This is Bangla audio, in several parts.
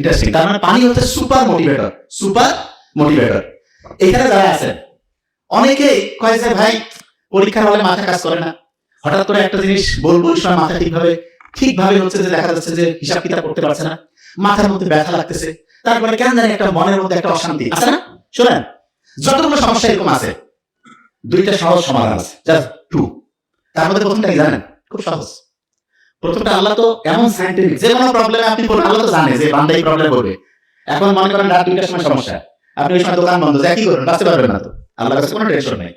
ইন্টারেস্টিং। তার মানে পানি হচ্ছে সুপার মোটিভেটর। Super motivator. এখানে যারা আছেন অনেকেই কয় যে ভাই পরীক্ষার হলে মাথা কাজ করে না, হঠাৎ করে একটা জিনিস বলবো সময় মাথা ঠিকভাবে হচ্ছে যে দেখা যাচ্ছে যে হিসাব কিতাব করতে পারছে না, মাথার মধ্যে ব্যথা লাগতেছে, তারপরে কেন জানি একটা মনের মধ্যে একটা অশান্তি আছে না। শোনেন, যতগুলো সমস্যা এরকম আছে, দুইটা সহজ সমাধান আছে, জাস্ট টু। তার মধ্যে প্রথমটা কি জানেন? খুব সহজ। প্রথমটা, আল্লাহ তো এমন সায়েন্টিফিক, যে কোনো প্রবলেমে আপনি পড়বেন আল্লাহ তো জানে যে বান্দা এই প্রবলেম পড়বে। এখন মনে করেন রাত 2টার সময় সমস্যা, আপনি ওই সময় দোকান বন্ধ, যা কি করবেন, বাঁচতে পারবেন না তো। আল্লাহর কাছে কোনো টেনশন নেই।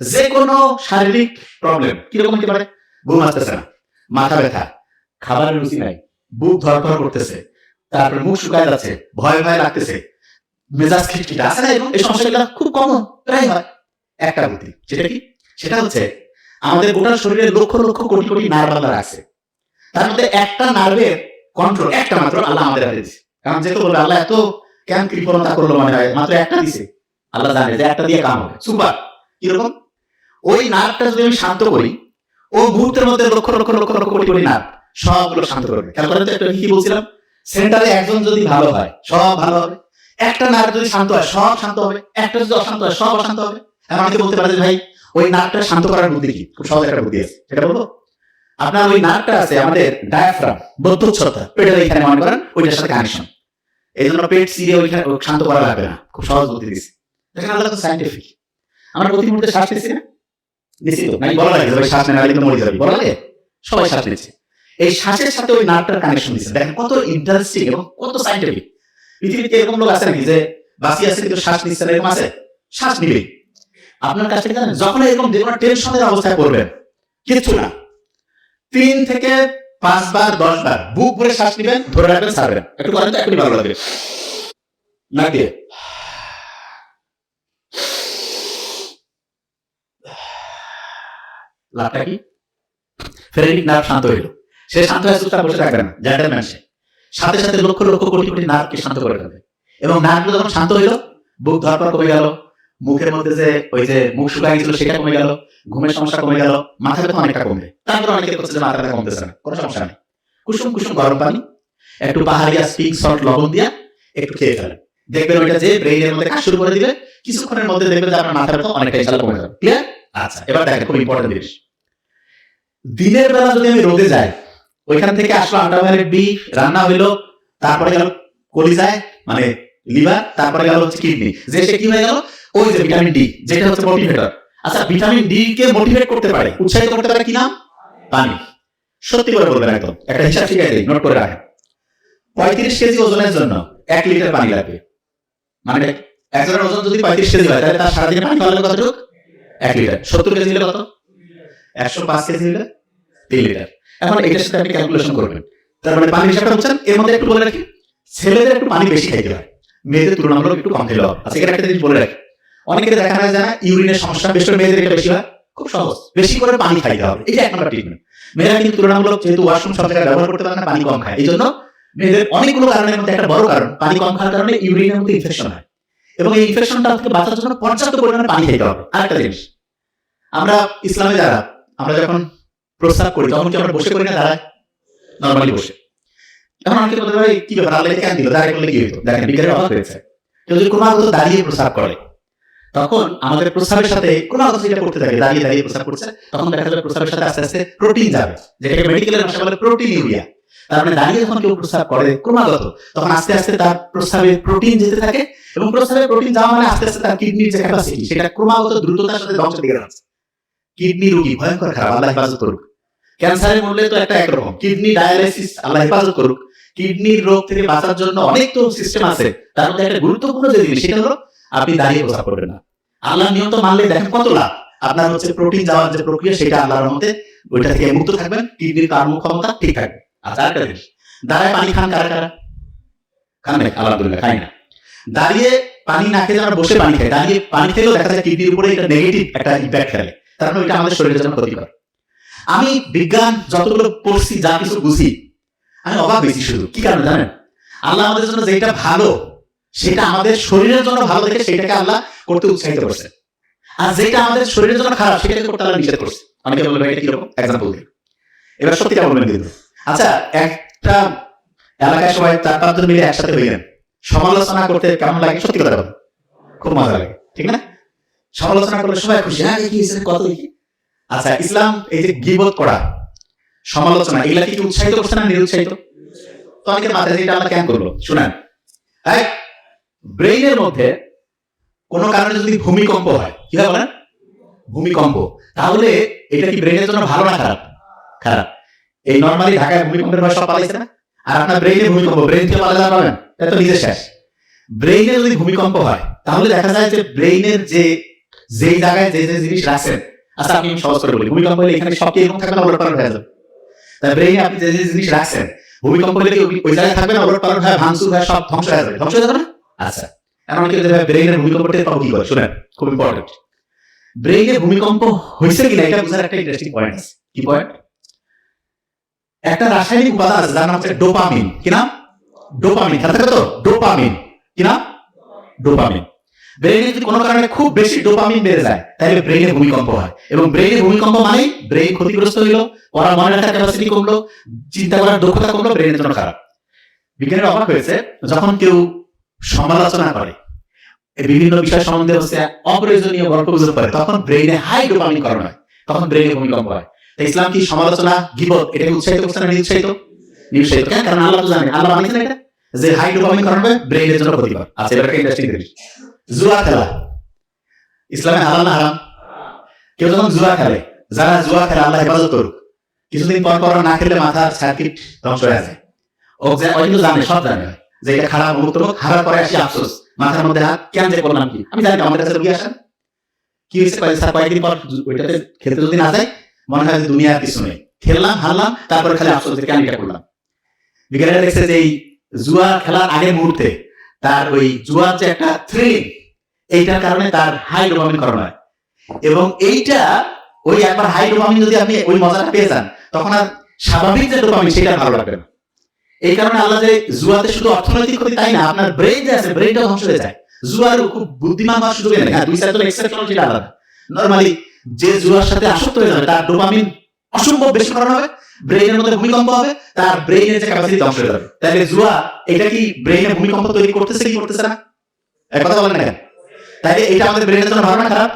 যে কোনো শারীরিক প্রবলেম কিরকম হতে পারে? ঘুম আসতেছে না, মাথা ব্যথা, খাবারের রুচি নাই, বুক ধরফর করতেছে, তারপরে মুখ শুকায় যাচ্ছে, ভয় ভয় লাগতেছে, মেজাজ খিটখিটে আছে না, এবং এই সমস্যাগুলো খুব কমন প্রায় হয়। একটা বুদ্ধি, সেটা কি? সেটা হচ্ছে আমাদের গোটা শরীরে লক্ষ লক্ষ কোটি কোটি নার্ভ আল্লাহ আছে। তার মধ্যে একটা নার্ভের কন্ট্রোল একটা মাত্র আল্লাহ আমাদের হাতে দিচ্ছে। কারণ যেহেতু বলবে আল্লাহ এত কেন কৃপণতা করলো, মনে হয় মাত্র একটা দিছে, আল্লাহ জানে যে একটা দিয়ে কাম হবে। সুপার। কিরকম? ওই নার্ভটা যদি আমি শান্ত করি, ও মুহূর্তের মধ্যে লক্ষ লক্ষ লক্ষ লক্ষ কোটি কোটি নার্ভ সবগুলো শান্ত করবে। খেয়াল করেন তো, একটা কি বলছিলাম, সেন্টারে একজন যদি ভালো হয় সব ভালো হবে, একটা নার্ভ যদি শান্ত হয় সব শান্ত হবে, একটা যদি অশান্ত হয় সব অশান্ত হবে। এখন অনেকে বলতে পারে যে ভাই ওই নার্ভটা শান্ত করার বুদ্ধি কি? খুব সহজ একটা বুদ্ধি আছে, সেটা বলবো। আপনার ওই নার্ভটা আছে আমাদের ডায়াফ্রাম, বদ্ধচ্ছতা, পেটের এইখানে মনে করেন ওইটার সাথে কানেকশন। এই জন্য পেট সিরিয়ে ওইখানে শান্ত করা লাগবে না। খুব সহজ বুদ্ধি দিচ্ছে। দেখেন আল্লাহ তো সায়েন্টিফিক। আমরা প্রতি মুহূর্তে শ্বাস নিচ্ছি না? নিশ্চিত নাকি বলা লাগে ভাই শ্বাস নেওয়া কিন্তু মরে যাবে, বলা লাগে? সবাই শ্বাস নিচ্ছে, এই শ্বাসের সাথে ওই নার্ভটার কানেকশন দিচ্ছে। দেখেন কত ইন্টারেস্টিং এবং কত সায়েন্টিফিক। পৃথিবীতে এরকম লোক আছে নাকি যে বাঁচিয়ে আছে কিন্তু শ্বাস নিচ্ছে না? এরকম আছে? শ্বাস নিবেই। আপনার কাছ থেকে জানেন, যখন এরকম যে কোনো টেনশনের অবস্থায় পড়বেন, কিচ্ছু না, 3 থেকে 5 বার 10 বার বুক ভরে শ্বাস নিবেন, ধরে রাখবেন, ছাড়বেন। একটু করেন তো, একটু ভালো লাগবে। নাক দিয়ে লাভটা কি? ফেরেটিক নার্ভ শান্ত হইল। সে শান্ত হয়ে চুপচাপ বসে থাকবে না, জেন্টলম্যান সে। সাথে সাথে লক্ষ লক্ষ কোটি কোটি নার্ভকে শান্ত করে দেবে। এবং নার্ভগুলো যখন শান্ত হইল, বুক ধরপড় কমে গেল, মুখের মধ্যে যে ওই যে মুখ শুকায় গেছিল সেটা কমে গেল, ঘুমের সমস্যা কমে গেল, মাথা ব্যথা অনেকটা কমবে। তারপরে অনেকে করছে যে মাথা ব্যথা কমতেছে না, কোনো সমস্যা নেই। কুসুম কুসুম গরম পানি, একটু পাহাড়িয়া পিঙ্ক সল্ট লবণ দিয়া একটু খেয়ে ফেলেন, দেখবেন ওইটা যে ব্রেইনের মধ্যে কাজ শুরু করে দিবে, কিছুক্ষণের মধ্যে দেখবেন যে আপনার মাথা ব্যথা অনেকটা ইনশাআল্লাহ কমে যাবে। ক্লিয়ার? আচ্ছা, এবার দেখেন খুব ইম্পর্টেন্ট জিনিস। দিনের বেলা যদি আমি রোদে যাই, ওইখান থেকে আসলো আল্ট্রাভায়োলেট বি, রান্না হইলো, তারপরে গেল কলিজায় মানে লিভার, তারপরে গেল হচ্ছে কিডনি, যে সে কি হয়ে গেল, ওই যে ভিটামিন ডি, যেটা হচ্ছে মোটিভেটর। আচ্ছা, ভিটামিন ডি কে মোটিভেট করতে পারে, উৎসাহিত করতে পারে কি নাম? পানি। সত্যি করে বলবেন, একদম একটা হিসাব শিখাই দিই, নোট করে রাখেন। 35 কেজি ওজনের জন্য 1 লিটার পানি লাগবে। মানে একজনের ওজন যদি 35 কেজি হয়, তাহলে তার সারাদিনে পানি খাওয়া লাগবে কতটুকু? 1 লিটার। 70 কেজি হলে কত? 105 কেজি হলে 3 লিটার। এখন এটার সাথে আপনি ক্যালকুলেশন করবেন। তার মানে পানি হিসাবটা বুঝছেন? এর মধ্যে একটু বলে রাখি, ছেলেদের একটু পানি বেশি খাইতে হয়, মেয়েদের তুলনামূলক একটু কম খেলে হবে। আচ্ছা, এখানে একটা জিনিস বলে রাখি, অনেকের দেখা যায় না ইউরিনের সমস্যা, বেশি করে মেয়েদের এটা বেশি হয়। খুব সহজ, বেশি করে পানি খাইতে হবে, এটা এক নম্বর ট্রিটমেন্ট। মেয়েরা কিন্তু তুলনামূলক যেহেতু ওয়াশরুম সব জায়গায় ব্যবহার করতে পারে না, পানি কম খায়। এই জন্য মেয়েদের অনেকগুলো কারণের মধ্যে একটা বড় কারণ, পানি কম খাওয়ার কারণে ইউরিনের মধ্যে ইনফেকশন হয়, এবং এই ইনফেকশনটা থেকে বাঁচার জন্য পর্যাপ্ত পরিমাণে পানি খেতে হবে। আরেকটা জিনিস, আমরা ইসলামে যারা, আমরা যখন প্রস্রাব করি তখন কি আমরা বসে করি না, দাঁড়ায়? নরমালি বসে। এখন অনেকে বলতে পারে কি ব্যাপার, আল্লাহ কেন দিল, দাঁড়িয়ে করলে কি হইতো? দেখেন বিজ্ঞানের অভাব হয়েছে। কেউ যদি ক্রমাগত দাঁড়িয়ে প্রস্রাব করে, তখন আমাদের প্রস্রাবের সাথে ক্রমাগত যেটা করতে থাকে, দাঁড়িয়ে দাঁড়িয়ে প্রস্রাব করছে, তখন দেখা যাবে প্রস্রাবের সাথে আস্তে আস্তে প্রোটিন যাবে, যেটাকে মেডিকেলের ভাষায় বলে প্রোটিন ইউরিয়া। তার মানে দাঁড়িয়ে যখন কেউ প্রস্রাব করে ক্রমাগত, তখন আস্তে আস্তে তার প্রস্রাবে প্রোটিন যেতে থাকে, এবং প্রস্রাবে প্রোটিন যাওয়া মানে আস্তে আস্তে তার কিডনির যে ক্যাপাসিটি, সেটা ক্রমাগত দ্রুততার সাথে ধ্বংসের দিকে যাচ্ছে। কিডনি রোগী ভয়ঙ্কর খারাপ, আল্লাহ হেফাজত করুক। ক্যান্সারের মূল্যে তো একটা একরকম, কিডনি ডায়ালাইসিস, আল্লাহ হেফাজত করুক। কিডনির রোগ থেকে বাঁচার জন্য অনেক তো সিস্টেম আছে, তার মধ্যে একটা গুরুত্বপূর্ণ যে জিনিস, সেটা হলো আপনি দাঁড়িয়ে প্রস্রাব করবেন না। আল্লাহ নিয়ম তো মানলে দেখেন কত লাভ। আপনার হচ্ছে প্রোটিন যাওয়ার যে প্রক্রিয়া, সেটা আল্লাহর মধ্যে ওইটা থেকে মুক্ত থাকবেন, কিডনির কর্মক্ষমতা ঠিক থাকবে। আচ্ছা, আরেকটা জিনিস, দাঁড়ায় পানি খান কারা কারা? খান না? আলহামদুলিল্লাহ, খাই না। দাঁড়িয়ে পানি না খেলে আমরা বসে পানি খাই, দাঁড়িয়ে পানি খেলেও দেখা যায় কিডনির উপরে একটা নেগেটিভ একটা ইম্প্যাক্ট ফেলে, তার মানে এটা আমাদের শরীরের জন্য ক্ষতিকর। আমি বিজ্ঞান যতগুলো পড়ছি, যা কিছু বুঝি, আমি অবাক হয়েছি। শুধু কি কারণে জানেন? আল্লাহ আমাদের জন্য যেটা ভালো, সেটা আমাদের শরীরের জন্য ভালো দেখে সেটাকে আল্লাহ করতে উৎসাহিত করছে, আর যেটা আমাদের শরীরের জন্য খারাপ সেটাকে করতে আল্লাহ নিষেধ করছে। অনেকে বলবে এটা কিরকম, এক্সাম্পল দিই, এবার সত্যিটা বলবেন কিন্তু। আচ্ছা, একটা এলাকায় সবাই 4-5 জন মিলে একসাথে হইলেন, সমালোচনা করতে কেমন লাগে? সত্যি কথা বলেন, খুব মজা লাগে, ঠিক না? সমালোচনা করলে সবাই খুশি, হ্যাঁ কি হয়েছে, কত কি। আচ্ছা, ইসলাম এই যে গীবত করা, সমালোচনা, এগুলা কি উৎসাহিত করছে না নিরুৎসাহিত? তো অনেকের মাথায় এটা আমরা কেন করলো শুনেন। ব্রেইনের মধ্যে কোনো কারণে যদি ভূমিকম্প হয়, কি হয় বলেন? ভূমিকম্প, তাহলে এটা কি ব্রেইনের জন্য ভালো না খারাপ? খারাপ। এই নরমালি ঢাকায় ভূমিকম্পের ভয় সব পালাইছে না, আর আপনার ব্রেইনে ভূমিকম্প, ব্রেইন থেকে পালাতে পারবেন? এটা তো নিজে শেষ। ব্রেইনে যদি ভূমিকম্প হয় তাহলে দেখা যায় যে ব্রেইনের যেই জায়গায় যে যে জিনিস রাখছেন, আচ্ছা আমি সহজ করে বলি, ভূমিকম্প হলে এখানে সব কি এরকম থাকবে না ওলটপালট হয়ে যাবে? তাই ব্রেইনে আপনি যে যে জিনিস রাখছেন, ভূমিকম্প হলে কি ওই জায়গায় থাকবে না ওলটপালট হয়ে ভাঙচুর হয়ে সব ধ্বংস হয়ে যাবে? ধ্বংস হয়ে যাবে না? আচ্ছা, এমন কি ব্রেইনের ভূমিকম্প টের পাবো কি করে? শুনেন, খুব ইম্পর্টেন্ট। ব্রেইনে ভূমিকম্প হয়েছে কিনা এটা বোঝার একটা ইন্টারেস্টিং পয়েন্ট আছে। কি পয়েন্ট? একটা রাসায়নিক উপাদান আছে যার নাম হচ্ছে ডোপামিন। কি নাম? ডোপামিন। খেয়াল থাকে তো? ডোপামিন। কি নাম? ডোপামিন। ব্রেইনে যদি কোনো কারণে খুব বেশি ডোপামিন বেড়ে যায় তাহলে ব্রেইনে ভূমিকম্প হয়, এবং ব্রেইনে ভূমিকম্প মানে ব্রেইন ক্ষতিগ্রস্ত হইলো, পড়ার মনে রাখার ক্যাপাসিটি কমলো, চিন্তা করার দক্ষতা কমলো, ব্রেইনের জন্য খারাপ। বিজ্ঞানীরা অবাক হয়েছে, যখন কেউ সমালোচনা করে, বিভিন্ন বিষয় সম্বন্ধে হচ্ছে অপ্রয়োজনীয় গল্প গুজব করে, তখন ব্রেইনে হাই ডোপামিন করণ হয়, তখন ব্রেইনে ভূমিকম্প হয়। তাই ইসলাম কি সমালোচনা, গীবত এটাকে উৎসাহিত করছে না নিরুৎসাহিত? নিরুৎসাহিত। কেন? কারণ আল্লাহ তো জানে, আল্লাহ বানিয়েছেন এটা যে হাই ডোপামিন করণ হবে, ব্রেইনের জন্য ক্ষতিকর। আচ্ছা, এটা একটা ইন্টারেস্টিং জিনিস। জুয়া খেলা ইসলামে হালাল না হারাম? কেউ যখন জুয়া খেলে, যারা জুয়া খেলে আল্লাহ হেফাজত করুক, কিছুদিন পর পর না খেলে মাথার সার্কিট ধ্বংস হয়ে যায়। ও কিন্তু জানে, সব জানে যে এটা খারাপ, মুক্ত হোক, হারার পরে আসি আফসোস, মাথার মধ্যে হাত, কেন যে করলাম কি, আমি জানি আমাদের কাছে রুগী আসেন, কি হয়েছে স্যার, কয়েকদিন পর ওইটাতে খেলতে যদি না যায় মনে হয় যে দুনিয়ার কিছু নেই, খেললাম হারলাম, তারপরে খালি আফসোস যে কেন এটা করলাম। বিজ্ঞানীরা দেখছে যে এই জুয়া খেলার আগের মুহূর্তে তার ওই জুয়ার যে একটা থ্রিলিং, এইটার কারণে তার হাই ডোপামিন করণ হয়, এবং এইটা ওই একবার হাই ডোপামিন যদি আপনি ওই মজাটা পেয়ে যান, তখন আর স্বাভাবিক যে ডোপামিন সেটা ভালো লাগবে না। এই কারণে আল্লাহ যে জুয়াতে শুধু অর্থনৈতিক ক্ষতি তাই না, আপনার ব্রেইন যে আছে ব্রেইনটাও ধ্বংস হয়ে যায়। জুয়ার খুব বুদ্ধিমান হওয়ার সুযোগ নেই। হ্যাঁ, 2-4 জন এক্সেপশনাল সেটা আলাদা। নরমালি যে জুয়ার সাথে আসক্ত হয়ে যাবে তার ডোপামিন অসম্ভব বেশি কারণ হবে, ব্রেইনের মধ্যে ভূমিকম্প হবে, তার ব্রেইনের যে ক্যাপাসিটি ধ্বংস হয়ে যাবে। তাহলে জুয়া এটা কি ব্রেইনে ভূমিকম্প তৈরি করতেছে কি করতেছে না? এক কথা বলেন না কেন? তাহলে এটা আমাদের ব্রেইনের জন্য ভালো না খারাপ?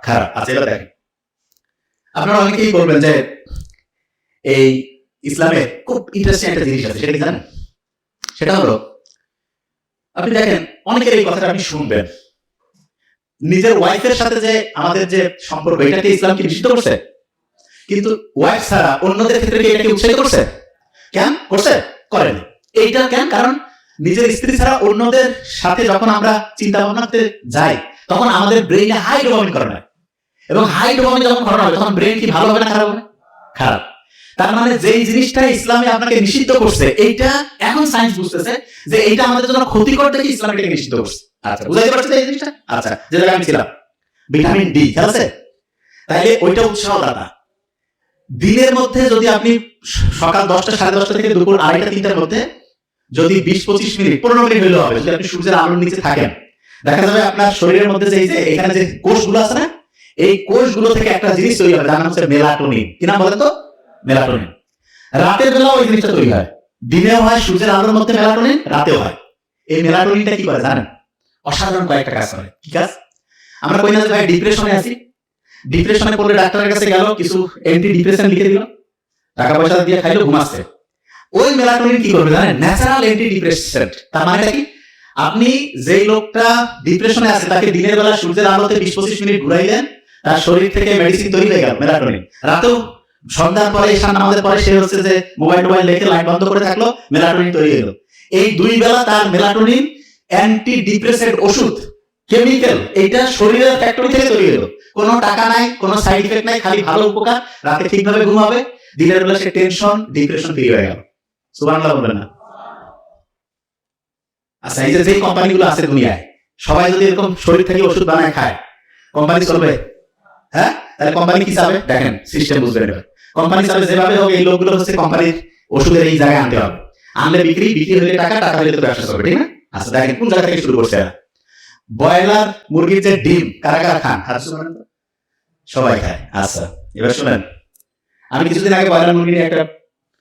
খারাপ। আচ্ছা, এটা দেখেন, আপনারা অনেকেই বলবেন যে এই ইসলামে খুব ইন্টারেস্টিং একটা জিনিস আছে, সেটা কি জানেন? সেটা হলো, আপনি দেখেন অনেকের এই কথাটা আপনি শুনবেন, নিজের ওয়াইফের সাথে যে আমাদের যে সম্পর্ক, এটাকে ইসলাম কি নিষিদ্ধ করছে? কিন্তু ওয়াইফ ছাড়া অন্যদের ক্ষেত্রে কি এটাকে উৎসাহিত করছে? কেন করছে? করেনি। এইটা কেন? কারণ নিজের স্ত্রী ছাড়া অন্যদের সাথে যখন আমরা চিন্তা ভাবনা করতে যাই, তখন আমাদের ব্রেইনে হাই ডোপামিন করণ হয়, এবং হাই ডোপামিন যখন করণ হবে তখন ব্রেইন কি ভালো হবে না খারাপ হবে? খারাপ। তার মানে যেই জিনিসটা ইসলামে আপনাকে নিষিদ্ধ করছে, এইটা এখন সায়েন্স বুঝতেছে যে এইটা আমাদের জন্য ক্ষতিকর থেকে ইসলাম এটাকে নিষিদ্ধ করছে। আচ্ছা, বুঝাইতে পারছেন এই জিনিসটা? আচ্ছা, যে জায়গায় আমি ছিলাম, ভিটামিন ডি খেয়াল আছে, তাইলে ওইটা উৎসাহদাতা। দিনের মধ্যে যদি আপনি সকাল 10টা 10:30 থেকে দুপুর 2:30-3টার মধ্যে যদি 20-25 মিনিট 15 মিনিট হইলেও হবে, যদি আপনি সূর্যের আলোর নিচে থাকেন, দেখা যাবে আপনার শরীরের মধ্যে যে এখানে যে কোষগুলো আছে না, এই কোষগুলো থেকে একটা জিনিস তৈরি হবে, যার নাম হচ্ছে মেলাটোনিন। কি নাম বলেন তো? মেলাটোনিন। রাতের বেলা ওই জিনিসটা তৈরি হয়, দিনেও হয় সূর্যের আলোর মধ্যে মেলাটোনিন, রাতেও হয়। এই মেলাটোনিনটা কি করে জানেন? অসাধারণ কয়েকটা কাজ করে। কি কাজ? আমরা কই না যে ভাই ডিপ্রেশনে আছি, ডিপ্রেশনে পড়লে ডাক্তারের কাছে গেল, কিছু অ্যান্টি ডিপ্রেশন লিখে দিল, টাকা পয়সা দিয়ে খাইলো, ঘুমাচ্ছে। ওই মেলাটোনিন কি করবে জানেন? Natural anti depressant. তার মানে কি? আপনি যেই লোকটা ডিপ্রেশনে আছে তাকে দিনের বেলা সূর্যের আলোতে 20-25 মিনিট ঘুরাইলেন, তার শরীর থেকে মেডিসিন তৈরি হয়ে গেল, মেলাটোনিন। রাতেও সন্ধ্যার পরে ঈশান নামাজের পরে সে হচ্ছে যে মোবাইল রেখে লাইট বন্ধ করে থাকলো, মেলাটোনিন তৈরি হলো। এই 2 বেলা তার মেলাটোনিন অ্যান্টি ডিপ্রেসেন্ট ওষুধ, কেমিক্যাল, এটা শরীরের ফ্যাক্টরি থেকে তৈরি হলো। কোনো টাকা নাই, কোনো সাইড ইফেক্ট নাই, খালি ভালো উপকার। রাতে ঠিকভাবে ঘুমাবে, দিনের বেলা সে টেনশন ডিপ্রেশন ফ্রি হয়ে গেল। সুবহানাল্লাহ বলবেন না? আচ্ছা, এই যে কোম্পানিগুলো আছে দুনিয়ায়, সবাই যদি এরকম শরীর থেকে ওষুধ বানায় খায়, কোম্পানি চলবে? হ্যাঁ, তাহলে কোম্পানি কি চাবে? দেখেন সিস্টেম বুঝবেন এবার। কোম্পানি চাবে যেভাবে হোক এই লোকগুলো হচ্ছে কোম্পানির ওষুধের এই জায়গায় আনতে হবে, আনলে বিক্রি, বিক্রি হলে টাকা, টাকা হলে তো ব্যবসা চলবে, ঠিক না? আচ্ছা, দেখেন কোন জায়গা থেকে শুরু করছে এরা। ব্রয়লার মুরগির যে ডিম কারা কারা খান? সবাই খায়। আচ্ছা, এবার শুনেন, আমি কিছুদিন আগে ব্রয়লার মুরগি নিয়ে একটা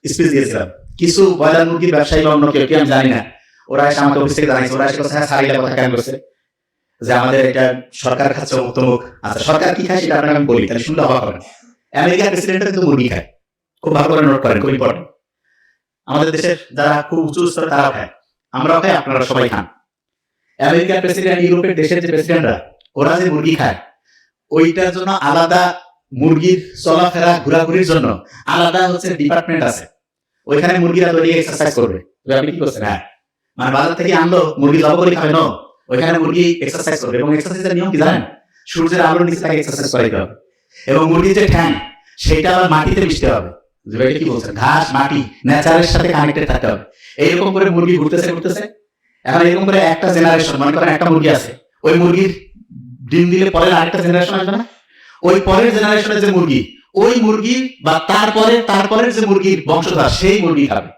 স্পিচ দিয়েছিলাম, কিছু ব্রয়লার মুরগির ব্যবসায়ী বা অন্য কেউ কি আমি জানি না, ওরা এসে আমাকে অফিস থেকে জানাইছে, ওরা এসে কথা সারিলা কথা কেন করছে যে আমাদের এটা সরকার খাচ্ছে অমুক। আচ্ছা, সরকার কি খায় সেটা আপনাকে আমি বলি, তাহলে শুনলে অবাক হবেন। আমেরিকার প্রেসিডেন্ট কিন্তু মুরগি খায়, খুব ভালো করে নোট করেন, খুব ইম্পর্টেন্ট। আমাদের দেশের যারা খুব উঁচু স্তরে তারাও খায়, আমরাও খাই, আপনারা সবাই খান। আমেরিকার প্রেসিডেন্ট, ইউরোপের দেশের যে প্রেসিডেন্টরা, ওরা যে মুরগি খায় ওইটার জন্য আলাদা, মুরগির চলাফেরা ঘোরাঘুরির জন্য আলাদা হচ্ছে ডিপার্টমেন্ট আছে, ওইখানে মুরগিরা তৈরি এক্সারসাইজ করবে। আপনি কি করছেন? হ্যাঁ, মানে বাজার থেকে আনলো মুরগি জব করে খাবে না, ওইখানে মুরগি এক্সারসাইজ করবে। এবং এক্সারসাইজের নিয়ম কি জানেন? সূর্যের আলোর নিচে তাকে এক্সারসাইজ করাইতে হবে, এবং মুরগির যে ঠ্যাং সেটা আবার মাটিতে মিশতে হবে। কি বলছেন? ঘাস, মাটি, ন্যাচারের সাথে কানেক্টেড থাকতে হবে। এইরকম করে মুরগি ঘুরতেছে। এখন এরকম করে একটা জেনারেশন, মনে করেন একটা মুরগি আছে, ওই মুরগির ডিম দিলে পরের আরেকটা জেনারেশন আসবে না? ওই পরের জেনারেশনের যে মুরগি, ওই মুরগি বা তারপরের যে মুরগির বংশধর, সেই মুরগি খাবে।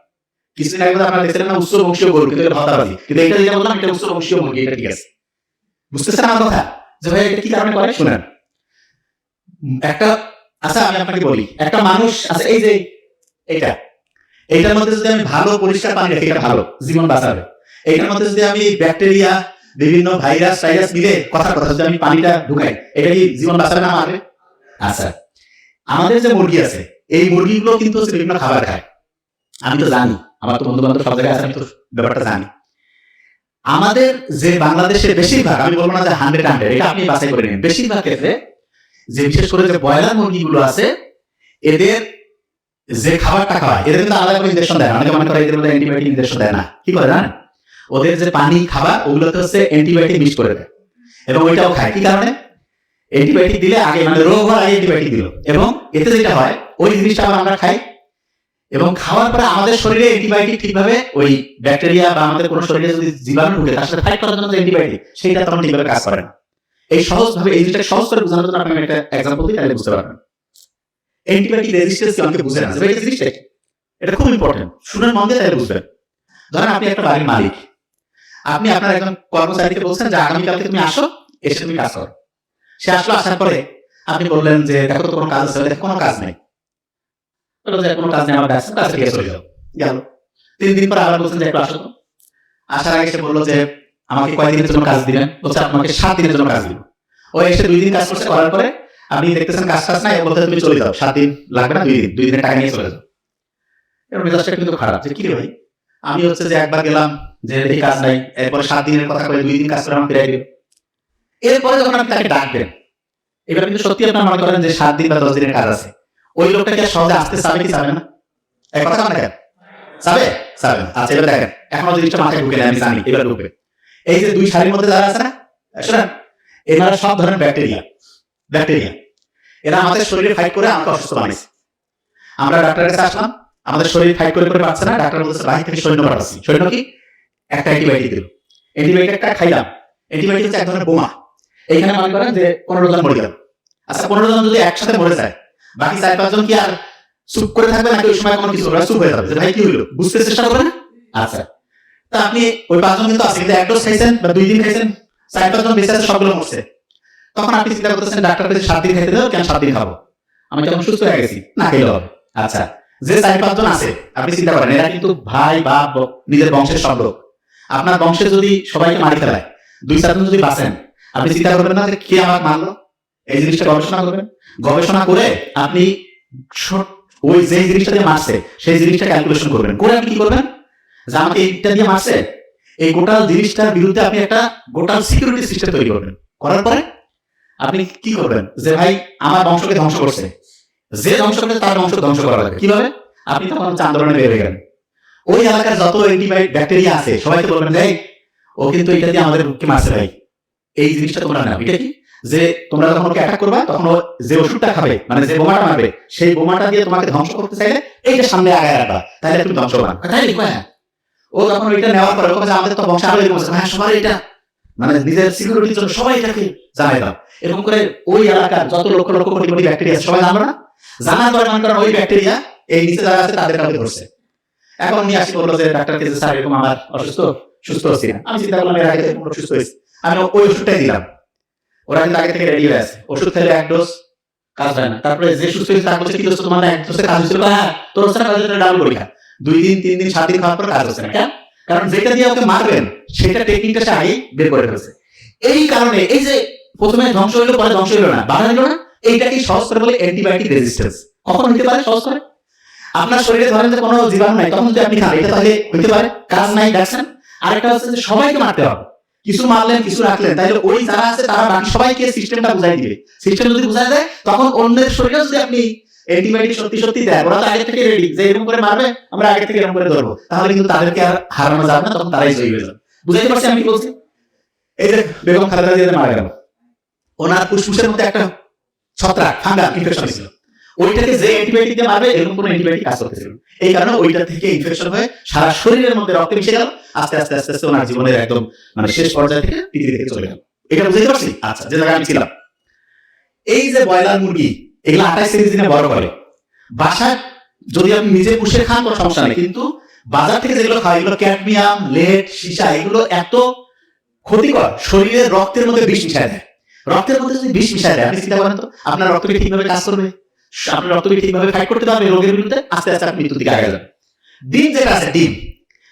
কিছুদিন আগে আপনারা দেখছিলেন না উচ্চ বংশীয় গরু, কিন্তু এটা ভাতাবাজি। কিন্তু এটা যেটা বললাম, এটা উচ্চ বংশীয় মুরগি, এটা ঠিক আছে। বুঝতেছেন আমার কথা? যে ভাই এটা কি কারণে করে শুনেন। একটা, আচ্ছা আমি আপনাকে বলি, একটা মানুষ আছে, এই যে এইটার মধ্যে যদি আমি ভালো পরিষ্কার পানি রাখি, এটা ভালো জীবন বাঁচাবে। এইটার মধ্যে যদি আমি ব্যাকটেরিয়া, বিভিন্ন ভাইরাস টাইরাস মিলে কথা যদি আমি পানিটা ঢুকাই, এটা কি জীবন বাঁচাবে না মারবে? আচ্ছা, আমাদের যে মুরগি আছে, এই মুরগিগুলো কিন্তু বিভিন্ন খাবার খায়। আমি তো জানি, আমার তো বন্ধু বান্ধব সব জায়গায় আছে, আমি তো ব্যাপারটা জানি। আমাদের যে বাংলাদেশে বেশিরভাগ, আমি বলবো না যে 100, এটা আপনি বাছাই করে নিন, বেশিরভাগ ক্ষেত্রে যে বিশেষ করে যে ব্রয়লার মুরগিগুলো আছে, এদের যে খাবারটা খাওয়ায়, এদের কিন্তু আলাদা করে ইনজেকশন দেয় না। অনেকে মনে করে এদের মধ্যে অ্যান্টিবায়োটিক ইনজেকশন দেয় না। কি করে জানেন? ওদের যে পানি খাবার, ওগুলোতে হচ্ছে অ্যান্টিবায়োটিক মিক্স করে দেয়, এবং ওইটাও খায়। কি কারণে? অ্যান্টিবায়োটিক দিলে আগে, মানে রোগ হওয়ার আগে অ্যান্টিবায়োটিক দিল, এবং এতে যেটা হয় ওই জিনিসটা আবার আমরা খাই, এবং খাওয়ার পরে আমাদের শরীরে অ্যান্টিবায়োটিক ঠিকভাবে ওই ব্যাকটেরিয়া বা আমাদের কোনো শরীরে যদি জীবাণু ঢুকে তার সাথে ফাইট করার জন্য যে অ্যান্টিবায়োটিক, সেইটা তখন ঠিকভাবে কাজ করে না। এই সহজভাবে এই জিনিসটা সহজ করে বোঝানোর জন্য আপনাকে একটা এক্সাম্পল দিই, তাহলে বুঝতে পারবেন। অ্যান্টিবায়োটিক রেজিস্ট্যান্স অনেকে বুঝে না, এটা খুব ইম্পর্টেন্ট, শুনে মন দিয়ে তাহলে বুঝবেন। ধরেন আপনি একটা বাড়ির মালিক, আপনি আপনার একজন কর্মচারীকে বলছেন যে আগামীকালকে তুমি আসো, এসে তুমি কাজ করো। সে আসলো, আসার পরে আপনি বললেন যে দেখো তো কোনো কাজ আছে, দেখো কোনো কাজ নেই, বললো যে কোনো কাজ নেই, আমার কাজ থেকে চলে যাও, গেল। 3 দিন পর আবার বলছেন যে একটু আসো। আসার আগে সে বললো যে আমাকে কয়দিনের জন্য কাজ দিবেন? বলছে আপনাকে 7 দিনের জন্য কাজ দিব। ও এসে 2 দিন কাজ করছে, করার পরে আপনি দেখতেছেন কাজ নাই, বলতে তুমি চলে যাও, 7 দিন লাগবে না, 2 দিনের টাকা নিয়ে চলে যাও। এর মেজাজটা কিন্তু খারাপ, যে কি রে ভাই, আমি হচ্ছে যে একবার গেলাম, যে দেখি কাজ নাই, এরপরে 7 দিনের কথা কয়ে 2 দিন কাজ করে আমার ফিরাই দিল। এরপরে যখন আপনি তাকে ডাকবেন, এবার কিন্তু সত্যি আপনার মনে করেন যে 7 দিন বা 10 দিনের কাজ আছে, ওই লোকটাকে সহজে আসতে চাবে কি চাবে না? এক কথা না, কেন চাবে? চাবে। আচ্ছা, এবার দেখেন, এখনো জিনিসটা মাথায় ঢুকে নেই, আমি জানি এবার ঢুকবে। এই যে 2 সারির মধ্যে যারা আছে না, শুনেন, এনারা সব ধরনের ব্যাকটেরিয়া, এরা আমাদের শরীরে ফাইট করে আমাকে অসুস্থ বানাইছে। আমরা ডাক্তারের কাছে আসলাম, আমাদের শরীর ফাইট করে পারছে না, ডাক্তার বলছে বাহির থেকে সৈন্য পাঠাচ্ছি। সৈন্য কি? একটা অ্যান্টিবায়োটিক দিল, অ্যান্টিবায়োটিকটা খাইলাম। অ্যান্টিবায়োটিক হচ্ছে এক ধরনের বোমা। এইখানে মনে করেন যে 15 জন মরে গেল। আচ্ছা, 15 জন যদি একসাথে মরে যায়, বাকি 4-5 জন কি আর চুপ করে থাকবে নাকি? ওই সময় কোনো কিছু চুপ হয়ে যাবে, যে ভাই কি হলো, বুঝতে চেষ্টা করবে না? আচ্ছা, তা আপনি ওই 5 জন কিন্তু আছে, কিন্তু 1 ডোজ খাইছেন বা 2 দিন খাইছেন, 4-5 জন বেঁচে আছে, সবগুলো মরছে। তখন আপনি চিন্তা করতেছেন ডাক্তার কাছে 7 দিন খাইতে দেবো, কেন 7 দিন খাবো, আমি যখন সুস্থ হয়ে গেছি, না খেলে হবে। আচ্ছা, যে 4-5 জন আছে, আপনি চিন্তা করেন, এরা কিন্তু ভাই বাপ নিজের বংশের সব লোক। আপনার বংশে যদি সবাইকে মারি ফেলায়, 2-4 জন যদি বাঁচেন, আপনি চিন্তা করবেন না যে কে আমাকে মারলো? এই জিনিসটা গবেষণা করবেন। গবেষণা করে আপনি ওই যে জিনিসটা দিয়ে মারছে সেই জিনিসটা ক্যালকুলেশন করবেন, করে আপনি কি করবেন, যে আমাকে এইটা দিয়ে মারছে, এই গোটাল জিনিসটার বিরুদ্ধে আপনি একটা গোটাল সিকিউরিটি সিস্টেম তৈরি করবেন। করার পরে আপনি কি করবেন, যে ভাই আমার বংশকে ধ্বংস করছে, যে ধ্বংস করছে তার বংশ ধ্বংস করা লাগবে। কিভাবে? আপনি তখন আন্দোলনে বের হয়ে গেলেন। ওই এলাকার যত অ্যান্টিবায়োটিক ব্যাকটেরিয়া আছে সবাইকে বলবেন, ভাই ও কিন্তু এটা দিয়ে আমাদের রোগকে মারছে, ভাই এই জিনিসটা তোমরা নাও। এটা কি? যে তোমরা যখন ওকে অ্যাটাক করবা, তখন ও যে ওষুধটা খাবে, মানে যে বোমাটা মারবে, সেই বোমাটা দিয়ে তোমাকে ধ্বংস করতে চাইলে এইটা সামনে আগায় রাখবা, তাহলে তুমি ধ্বংস হবা। তাই লিখবা। ও যখন ওইটা নেওয়ার পরে আমাদের তো বংশ আরো এরকম আছে, হ্যাঁ সবাই এটা, মানে নিজের সিকিউরিটির জন্য সবাই এটাকে জানাই দাও। এরকম করে ওই এলাকার যত লক্ষ লক্ষ কোটি কোটি ব্যাকটেরিয়া সবাই জানলো না, জানার পরে মনে করেন ওই ব্যাকটেরিয়া এই নিচে যারা আছে তাদের কাউকে ধরছে। এখন নিয়ে আসি বললো যে ডাক্তারকে, যে স্যার এরকম আমার সুস্থ হচ্ছি না। আমি চিন্তা করলাম এর আগে সুস্থ হয়েছি, আমি ওই ওষুধটাই দিলাম। ওরা কিন্তু আগে থেকে রেডি হয়ে আছে, ওষুধ খেলে 1 ডোজ কাজ হয় না। তারপরে যে সুস্থ হয়েছে তার বলছে কি দোস্ত, তোমার 1 ডোজে কাজ হয়েছিল, হ্যাঁ তোর হচ্ছে না, কাজ ডাবল পরীক্ষা, 2 দিন 3 দিন 7 দিন খাওয়ার পর কাজ হচ্ছে না। কেন? কারণ যেটা দিয়ে ওকে মারবেন সেটা টেকনিকটা সে আগেই বের করে ফেলছে। এই কারণে এই যে প্রথমে ধ্বংস হইলো পরে ধ্বংস হইলো না, বাধা দিল না, এইটাকে সহজ করে বলে অ্যান্টিবায়োটিক রেজিস্ট্যান্স। কখন হতে পারে সহজ করে? আপনার শরীরে ধরেন যে কোনো জীবাণু নাই, তখন যদি আপনি খান এটা তাহলে হতে পারে, কাজ নাই, দেখছেন। আরেকটা হচ্ছে যে সবাইকে মারতে হবে, কিছু মারলেন কিছু রাখলেন, তাহলে ওই যারা আছে তারা বাকি সবাইকে সিস্টেমটা বুঝাই দিবে। সিস্টেম যদি বুঝাই দেয় তখন অন্যের শরীরে যদি আপনি অ্যান্টিবায়োটিক সত্যি সত্যি দেয়, ওরা তো আগে থেকে রেডি যে এরকম করে মারবে, আমরা আগে থেকে এরকম করে ধরবো, তাহলে কিন্তু তাদেরকে আর হারানো যাবে না, তখন তারাই জয়ী হয়ে যাবে। বুঝাইতে পারছি আমি কি বলছি? এই যে বেগম খালেদা জিয়া মারা গেল, ওনার ফুসফুসের মধ্যে একটা ছত্রাক ফাঙ্গাস ইনফেকশন ছিল, ওইটাকে যে অ্যান্টিবায়োটিক দিয়ে মারবে এরকম কোনো অ্যান্টিবায়োটিক কাজ করতেছিল। এই কারণে ওইটা থেকে ইনফেকশন হয়ে সারা শরীরের মধ্যে রক্তে মিশে গেল, আস্তে আস্তে আস্তে আস্তে ওনার জীবনের একদম মানে শেষ পর্যায়ে থেকে পৃথিবী থেকে চলে গেল। এটা বুঝতে পারছি? আচ্ছা, যে জায়গায় আমি ছিলাম, এই যে ব্রয়লার মুরগি এগুলো 28-30 দিনে বড় করে, বাসায় যদি আপনি নিজে পুষে খান কোনো সমস্যা নেই, কিন্তু বাজার থেকে যেগুলো খাওয়া এগুলো ক্যাডমিয়াম, লেড, সীসা, এগুলো এত ক্ষতিকর, শরীরের রক্তের মধ্যে বিষ মিশায় দেয়। রক্তের মধ্যে যদি বিষ মিশায় দেয়, আপনি চিন্তা করেন তো আপনার রক্তকে ঠিকভাবে কাজ করবে, আপনার রক্তকে ঠিকভাবে ফাইট করতে পারবে রোগের বিরুদ্ধে, আস্তে আস্তে আপনি মৃত্যুর দিকে আগে যাবেন। ডিম যেটা আছে,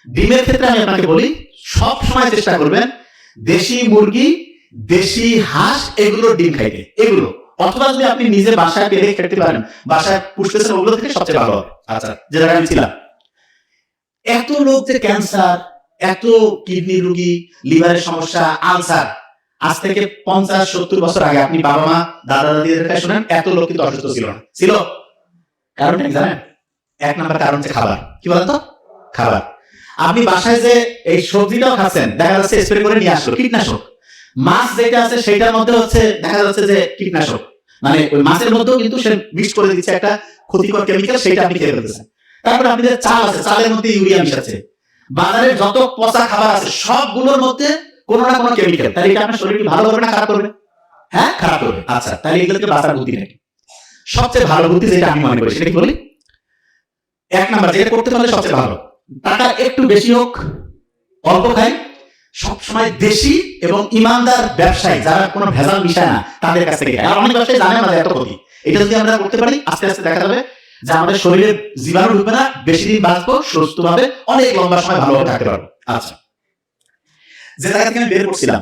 ডিমের ক্ষেত্রে আমি আপনাকে বলি সব সময় চেষ্টা করবেন দেশি মুরগি, দেশি হাঁস এগুলো ডিম খাইতে, এগুলো অথবা যদি আপনি নিজে বাসায় পেরে খেতে পারেন, বাসায় পুষতেছেন, ওগুলো থেকে সবচেয়ে ভালো হবে। আচ্ছা, যে জায়গায় আমি ছিলাম, এত লোক যে ক্যান্সার, এত কিডনি রোগী, লিভারের সমস্যা, আলসার, আজ থেকে 50-70 বছর আগে আপনি বাবা মা দাদা দাদিদের কাছে শুনেন, এত লোক কিন্তু অসুস্থ ছিল না। ছিল? কারণটা কি জানেন? 1 নাম্বার কারণ হচ্ছে খাবার। কি বলেন তো? খাবার। আপনি বাসায় যে এই সবজিটাও খাচ্ছেন, দেখা যাচ্ছে স্প্রে করে নিয়ে আসলো কীটনাশক। মাছ যেটা আছে সেটার মধ্যে হচ্ছে দেখা যাচ্ছে যে কীটনাশক, মানে ওই মাছের মধ্যেও কিন্তু সে মিক্স করে দিচ্ছে একটা ক্ষতিকর কেমিক্যাল, সেটা আপনি খেয়ে ফেলতেছেন। তারপরে আপনি যে চাল আছে, চালের মধ্যে ইউরিয়া মিশাচ্ছে, বাজারের যত পচা খাবার আছে সবগুলোর মধ্যে কোনো না কোনো কেমিক্যাল। তাহলে এটা আপনার শরীরকে ভালো করবে না খারাপ করবে? হ্যাঁ, খারাপ করবে। আচ্ছা, তাহলে এগুলোকে বাঁচার বুদ্ধি নাকি? সবচেয়ে ভালো বুদ্ধি যেটা আমি মনে করি সেটা কি বলি? 1 নাম্বার যেটা করতে পারলে সবচেয়ে ভালো, টাকা একটু বেশি হোক অল্প খাই, সবসময় দেশি এবং ইমানদার ব্যবসায়ী যারা কোনো ভেজাল মিশায় না তাদের কাছ থেকে খাই। আর অনেক ব্যবসায়ী জানে না এত ক্ষতি। এটা যদি আমরা করতে পারি, আস্তে আস্তে দেখা যাবে যে আমাদের শরীরে জীবাণু ঢুকবে না, বেশি দিন বাঁচবো সুস্থভাবে, অনেক লম্বা সময় ভালোভাবে থাকতে পারবো। আচ্ছা, যে জায়গা থেকে আমি বের করছিলাম,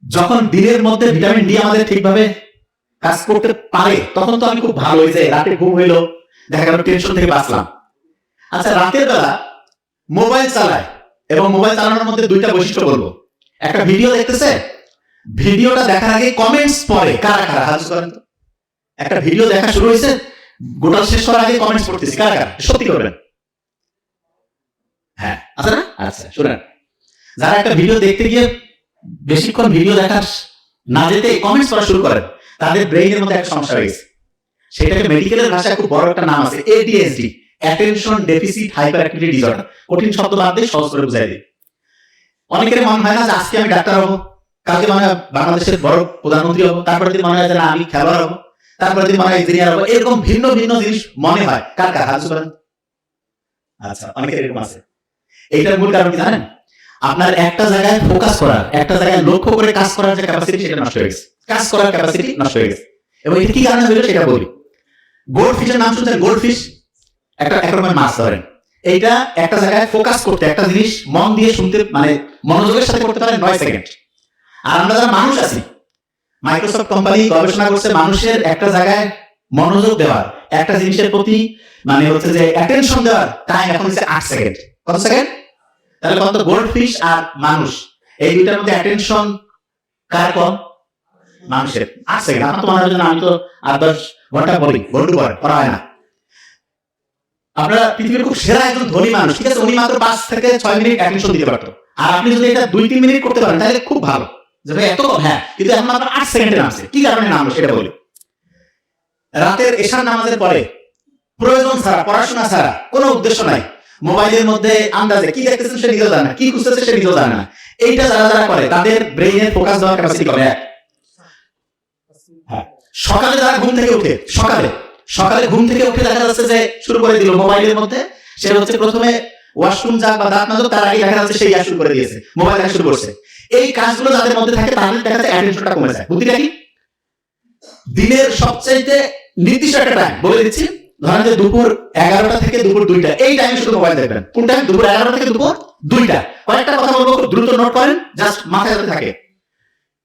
যখন দিনের মধ্যে ভিটামিন ডি আমাদের ঠিকভাবে কাজ করতে পারে তখন তো আমি খুব ভালো হয়ে যাই, রাতে ঘুম হইলো, দেখা গেল টেনশন থেকে বাঁচলাম। আচ্ছা, রাতের বেলা মোবাইল চালায় এবং মোবাইল চালানোর মধ্যে 2টা বৈশিষ্ট্য বলবো। একটা ভিডিও দেখতেছে, ভিডিওটা দেখার আগে কমেন্টস পড়ে, কারা কারা হাত করেন তো? একটা ভিডিও দেখা শুরু হয়েছে, গোটা শেষ করার আগে কমেন্টস পড়তেছি, কারা কারা সত্যি করবেন? হ্যাঁ, আচ্ছা না? আচ্ছা, শুনেন, যারা একটা ভিডিও দেখতে গিয়ে বেশিক্ষণ ভিডিও দেখার না যেতে কমেন্টস পড়া শুরু করেন, তাদের ব্রেইনের মধ্যে একটা সমস্যা হয়েছে, সেটাকে মেডিকেলের ভাষায় খুব বড় একটা নাম আছে, ADHD, attention deficit hyper activity disorder. কঠিন শব্দ বাদ দিয়ে সহজ করে বুঝাই দিই। অনেকের মনে হয় না যে আজকে আমি ডাক্তার হবো, কালকে মনে হয় বাংলাদেশের বড় প্রধানমন্ত্রী হবো, তারপরে দিন মনে হয় যে না আমি খেলোয়াড় হবো, তারপরে দিন মনে হয় ইঞ্জিনিয়ার হবো, এরকম ভিন্ন ভিন্ন জিনিস মনে হয়। কার কার হাত করেন? আচ্ছা, অনেকের এরকম আছে। এইটার মূল কারণ কি জানেন? আপনার একটা জায়গায় ফোকাস করার, একটা জায়গায় লক্ষ্য করে কাজ করার যে ক্যাপাসিটি সেটা নষ্ট হয়ে গেছে, কাজ করার ক্যাপাসিটি নষ্ট হয়ে গেছে। এবং এটা কি কারণে হলো সেটা বলি। গোল্ড ফিশের নাম শুনছেন? গোল্ড ফিশ একটা রকমের মাছ ধরেন, এইটা একটা জায়গায় ফোকাস করতে, একটা জিনিস মন দিয়ে শুনতে, মানে মনোযোগের সাথে করতে পারে 9 সেকেন্ড। আর আমরা যারা মানুষ আছি, মাইক্রোসফট কোম্পানি গবেষণা করছে মানুষের একটা জায়গায় মনোযোগ দেওয়ার, একটা জিনিসের প্রতি মানে হচ্ছে যে অ্যাটেনশন দেওয়ার টাইম এখন হচ্ছে 8 সেকেন্ড। কত সেকেন্ড? তাহলে কত? গোল্ড ফিশ আর মানুষ, এই দুইটার মধ্যে অ্যাটেনশন কার কম? মানুষের। 8 সেকেন্ড। আপনার তো মনে হয় না আমি তো 8-10 ঘন্টা বলি, ঘন্টু পড়া হয় না। আপনারা পৃথিবীর খুব সেরা একজন ধনী মানুষ, ঠিক আছে, উনি মাত্র 5 থেকে 6 মিনিট অ্যাটেনশন দিতে পারতো। আর আপনি যদি এটা 2-3 মিনিট করতে পারেন তাহলে খুব ভালো। যে ভাই এত কম, হ্যাঁ, কিন্তু এখন মাত্র 8 সেকেন্ডে নামছে। কি কারণে নামলো সেটা বলি। রাতের এশার নামাজের পরে প্রয়োজন ছাড়া, পড়াশোনা ছাড়া, কোনো উদ্দেশ্য নাই, মোবাইলের মধ্যে আন্দাজে কি দেখতেছেন সে নিজেও জানে না, কি খুঁজতেছে সে নিজেও জানে না, এইটা যারা যারা করে তাদের ব্রেইনের ফোকাস দেওয়ার ক্যাপাসিটি কমে। হ্যাঁ, সকালে যারা ঘুম থেকে উঠে, সকালে ঘুম থেকে উঠে দেখা যাচ্ছে যে শুরু করে দিল মোবাইলের মধ্যে, সে হচ্ছে প্রথমে ওয়াশরুম যাক বা দাঁত মাজুক তার আগে দেখা যাচ্ছে সেই শুরু করে দিয়েছে, মোবাইল দেখা শুরু করছে। এই কাজগুলো যাদের মধ্যে থাকে তাদের দেখা যাচ্ছে অ্যাটেনশনটা কমে যায়। বুদ্ধিটা কি? দিনের সবচাইতে নির্দিষ্ট একটা টাইম বলে দিচ্ছি, ধরেন যে দুপুর 11টা থেকে দুপুর 2টা এই টাইমে শুধু মোবাইল দেখবেন। কোন টাইম? দুপুর 11টা থেকে দুপুর 2টা। কয়েকটা কথা বলবো, খুব দ্রুত নোট করেন, জাস্ট মাথায় যাতে থাকে।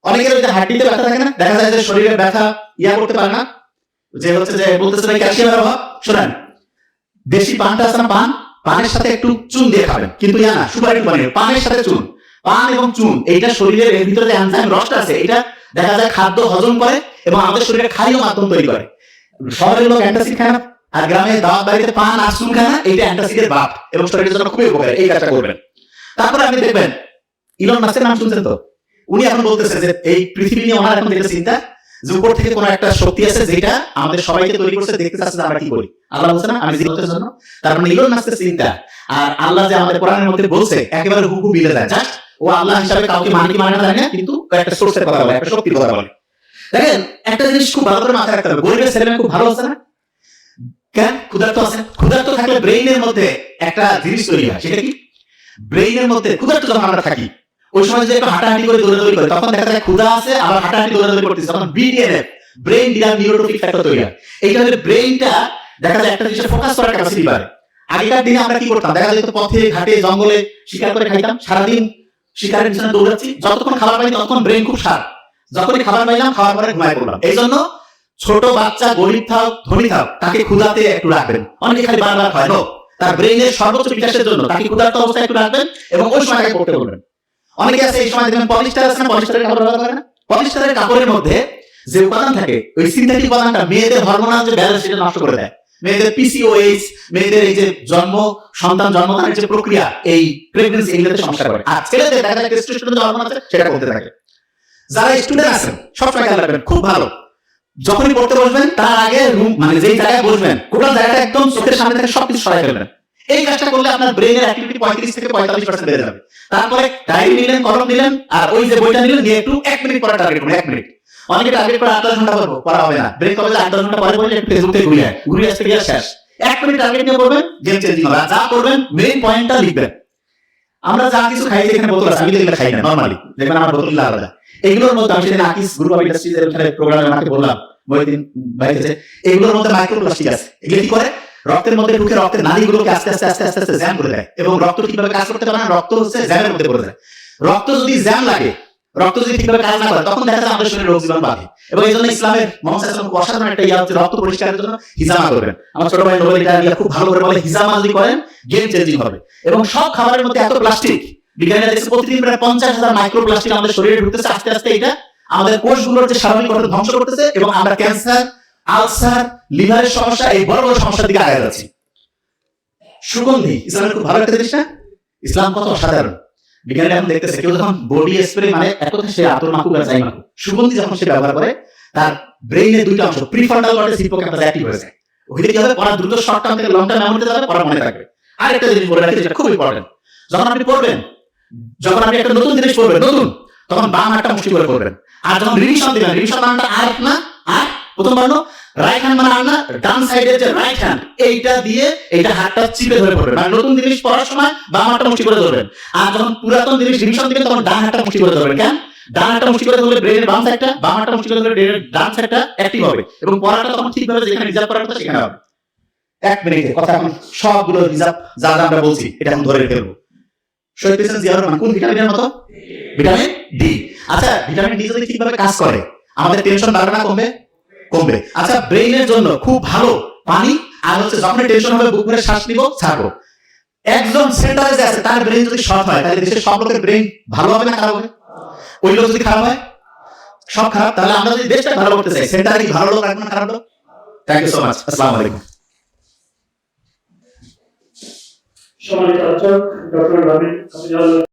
অনেকের ওই যে হাড্ডিতে ব্যথা থাকে না, দেখা যায় যে শরীরের ব্যথা করতে পারে না, যে হচ্ছে যে বলতেছে ভাই ক্যালসিয়ামের অভাব। শোনেন, দেশি পানটা আছে না, পানের সাথে একটু চুন দিয়ে খাবেন, কিন্তু না সুপারি টুপানি, পানের সাথে চুন। পান এবং চুন এইটা শরীরের এর ভিতরে যে এনজাইম রসটা আছে, এটা দেখা যায় খাদ্য হজম করে এবং আমাদের শরীরে ক্ষারীয় মাধ্যম তৈরি করে। শহরের লোক অ্যান্টাসিড খায় না, আর গ্রামে দাওয়াত বাড়িতে পান আর চুন খায় না, এইটা অ্যান্টাসিডের বাপ এবং শরীরের জন্য খুবই উপকারী। এই কাজটা করবেন। তারপরে আপনি দেখবেন ইলন মাস্কের নাম শুনছেন তো? উনি এখন বলতেছে যে এই পৃথিবী নিয়ে ওনার এখন যেটা চিন্তা, যে উপর থেকে কোন একটা শক্তি আছে যেটা আমাদের সবাইকে তৈরি করছে, দেখতে চাচ্ছে আমরা কি করি। আল্লাহ বলছে না আমি জীবনের জন্য, তার মানে ইলন মাস্কের চিন্তা আর আল্লাহ যে আমাদের কোরআনের মধ্যে বলছে একেবারে হুবহু মিলে যায়। জাস্ট ও আল্লাহ হিসাবে কাউকে মানে কি মানে না জানে না, কিন্তু একটা সোর্সের কথা বলে, একটা শক্তির কথা বলে। দেখেন একটা জিনিস খুব ভালো করে মাথায় রাখতে হবে, গরিবের ছেলেমেয়ে খুব ভালো আছে না, কেন? ক্ষুধার্ত আছে। ক্ষুধার্ত থাকলে ব্রেইনের মধ্যে একটা জিনিস তৈরি হয়, সেটা কি? ব্রেইনের মধ্যে ক্ষুধার্ত যখন আমরা থাকি, ওই সময় যে একটু হাঁটাহাঁটি করে দৌড়াদৌড়ি করে, তখন দেখা যায় ক্ষুধা আছে আবার হাঁটাহাঁটি দৌড়াদৌড়ি করতেছে, তখন BDNF, brain DRAM neurotrophic factor তৈরি হয়। এইটা হলে ব্রেইনটা দেখা যায় একটা জিনিসে ফোকাস করার ক্যাপাসিটি বাড়ে। আগেকার দিনে আমরা কি করতাম, দেখা যেত পথে ঘাটে জঙ্গলে শিকার করে খাইতাম, সারাদিন শিকারের পিছনে দৌড়াচ্ছি, যতক্ষণ খাবার পাই ততক্ষণ ব্রেইন খুব শার্প, যখনই খাবার পাইলাম খাওয়ার পরে ঘুমায় পড়লাম। এই জন্য ছোট বাচ্চা গরিব থাক ধনী থাক তাকে ক্ষুধাতে একটু রাখবেন। অনেকে খালি বারবার হয় নো, তার ব্রেইনের সর্বোচ্চ বিকাশের জন্য তাকে ক্ষুধার্ত অবস্থায় একটু রাখবেন এবং ওই সময় তাকে পড়তে বলবেন। অনেকে আছে এই সময় দেখবেন পলিস্টার আছে না, পলিস্টারের কাপড় ব্যবহার করে না, পলিস্টারের কাপড়ের মধ্যে যে উপাদান থাকে, ওই সিনথেটিক উপাদানটা মেয়েদের হরমোনাল যে ব্যালেন্স সেটা নষ্ট করে দেয়। মেয়েদের পিসিওএইচ, মেয়েদের এই যে সন্তান জন্মদানের যে প্রক্রিয়া, এই প্রেগন্যান্সি, এগুলোতে সমস্যা করে। আর ছেলেদের দেখা যায় টেস্টোস্টেরন যে হরমোন আছে সেটা কমতে থাকে। যারা স্টুডেন্ট আছেন সবসময় খেয়াল রাখবেন, খুব ভালো, যখনই পড়তে বসবেন তার আগে রুম মানে যেই জায়গায় বসবেন গোটা জায়গাটা একদম চোখের সামনে থেকে সবকিছু সরাই ফেলবেন। এই কাজটা করলে আপনার ব্রেইনের অ্যাক্টিভিটি 35 থেকে 45% বেড়ে যাবে। তারপরে ডায়েরি নিলেন, কলম নিলেন, আর ওই যে বইটা নিলেন, নিয়ে একটু 1 মিনিট পরে টার্গেট করুন। 1 মিনিট। অনেকে টার্গেট করে 8 ঘন্টা পড়বো, পড়া হবে না। ব্রেক হবে 8 ঘন্টা পরে পড়লে একটু ফেসবুকে ঘুরে আসতে গিয়ে শেষ। 1 মিনিট টার্গেট নিয়ে পড়বেন, গেম চেঞ্জিং হবে। যা করবেন মেইন পয়েন্টটা লিখবেন। আমরা যা কিছু খাই, এখানে বোতল আছে, আমি এগুলো খাই না নরমালি, দেখবেন আমার বোতল আলাদা। এগুলোর মধ্যে আমি সেদিন আকিস গ্রুপ অফ ইন্ডাস্ট্রিজ এর প্রোগ্রামে আমাকে বললাম, বইদিন বাইরে এগুলোর মধ্যে মাইক্রোপ্লাস্টিক আছে। এগুলো কি করে? রক্তের মধ্যে ঢুকে রক্তের নালীগুলোকে আস্তে আস্তে আস্তে আস্তে আস্তে জ্যাম করে দেয় এবং রক্ত ঠিকভাবে কাজ করতে পারে না, রক্ত হচ্ছে জ্যামের মধ্যে পড়ে যায়। রক্ত যদি জ্যাম লাগে, রক্ত যদি ঠিকভাবে কাজ না করে, তখন দেখা যায় আমাদের শরীরে রোগ জীবাণু বাড়ে। এবং এই জন্য ইসলামের মহাসাসন অসাধারণ একটা ইয়া হচ্ছে রক্ত পরিষ্কারের জন্য হিজামা করবেন। আমার ছোট ভাই নোবেল এটা খুব ভালো করে বলে, হিজামা যদি করেন গেম চেঞ্জিং হবে। এবং সব খাবারের মধ্যে এত প্লাস্টিক, বিজ্ঞানীরা দেখছে প্রতিদিন প্রায় 50,000 মাইক্রোপ্লাস্টিক আমাদের শরীরে ঢুকতেছে। আস্তে আস্তে এটা আমাদের কোষগুলোর যে স্বাভাবিক গঠন ধ্বংস করতেছে এবং আমরা ক্যান্সার, আলসার, লিভারের সমস্যা, এই বড় বড় সমস্যার দিকে আগে যাচ্ছি। সুগন্ধি ইসলামের খুব ভালো একটা জিনিস না? ইসলাম কত অসাধারণ। বিজ্ঞানীরা এখন দেখতেছে কেউ যখন বডি স্প্রে মানে এক কথা সে আতর মাখুক আর যাই মাখুক, সুগন্ধি যখন সে ব্যবহার করে, তার ব্রেইনের দুইটা অংশ প্রিফ্রন্টাল কর্টেক্স, হিপোক্যাম্পাস অ্যাক্টিভ হয়ে যায়। ওইটা কি হবে? পড়া দ্রুত শর্ট টার্ম থেকে লং টার্ম মেমোরিতে যাবে, পড়া মনে থাকবে। আরেকটা জিনিস বলে রাখি যেটা খুব ইম্পর্টেন্ট, যখন আপনি পড়বেন, যখন আপনি একটা নতুন জিনিস পড়বেন, নতুন, তখন বাম হাতটা মুষ্টি করে পড়বেন। আর যখন রিভিশন দিবেন, রিভিশন মানটা আর না, আর প্রথম বর্ণ রাইট হ্যান্ড মানে আর না, ডান সাইডের যে রাইট হ্যান্ড এইটা দিয়ে এইটা হাতটা চিপে ধরে পড়বেন। মানে নতুন জিনিস পড়ার সময় বাম হাতটা মুষ্টি করে ধরবেন, আর যখন পুরাতন জিনিস রিভিশন দিবেন তখন ডান হাতটা মুষ্টি করে ধরবেন। কেন? ডান হাতটা মুষ্টি করে ধরলে ব্রেনের বাম সাইডটা, বাম হাতটা মুষ্টি করে ধরলে ব্রেনের ডান সাইডটা অ্যাক্টিভ হবে এবং পড়াটা তখন ঠিকভাবে যেখানে রিজার্ভ করার কথা সেখানে হবে। 1 মিনিটে কথা এখন সবগুলো রিজার্ভ যা যা আমরা বলছি এটা এখন ধরে ফেলবো। শহীদ হোসেন জিয়াউর রহমান কোন ভিটামিনের মতো? Vitamin D. আচ্ছা, ভিটামিন ডি যদি ঠিকভাবে কাজ করে আমাদের টেনশন বাড়বে না কমবে? কমবে। আচ্ছা, ব্রেইনের জন্য খুব ভালো পানি, আর হচ্ছে যখন টেনশন হবে বুক ভরে শ্বাস নিব ছাড়বো। একজন সেন্টারে যে আছে তার ব্রেইন যদি শর্ট হয়, তাহলে দেশের সব লোকের ব্রেইন ভালো হবে না খারাপ হবে? ওই লোক যদি খারাপ হয়, সব খারাপ। তাহলে আমরা যদি দেশটা ভালো করতে চাই, সেন্টারে কি ভালো লোক রাখবো না খারাপ লোক? Thank you so much. আসসালামু আলাইকুম। সম্মানিত আলোচক ডক্টর রবীন্দ্র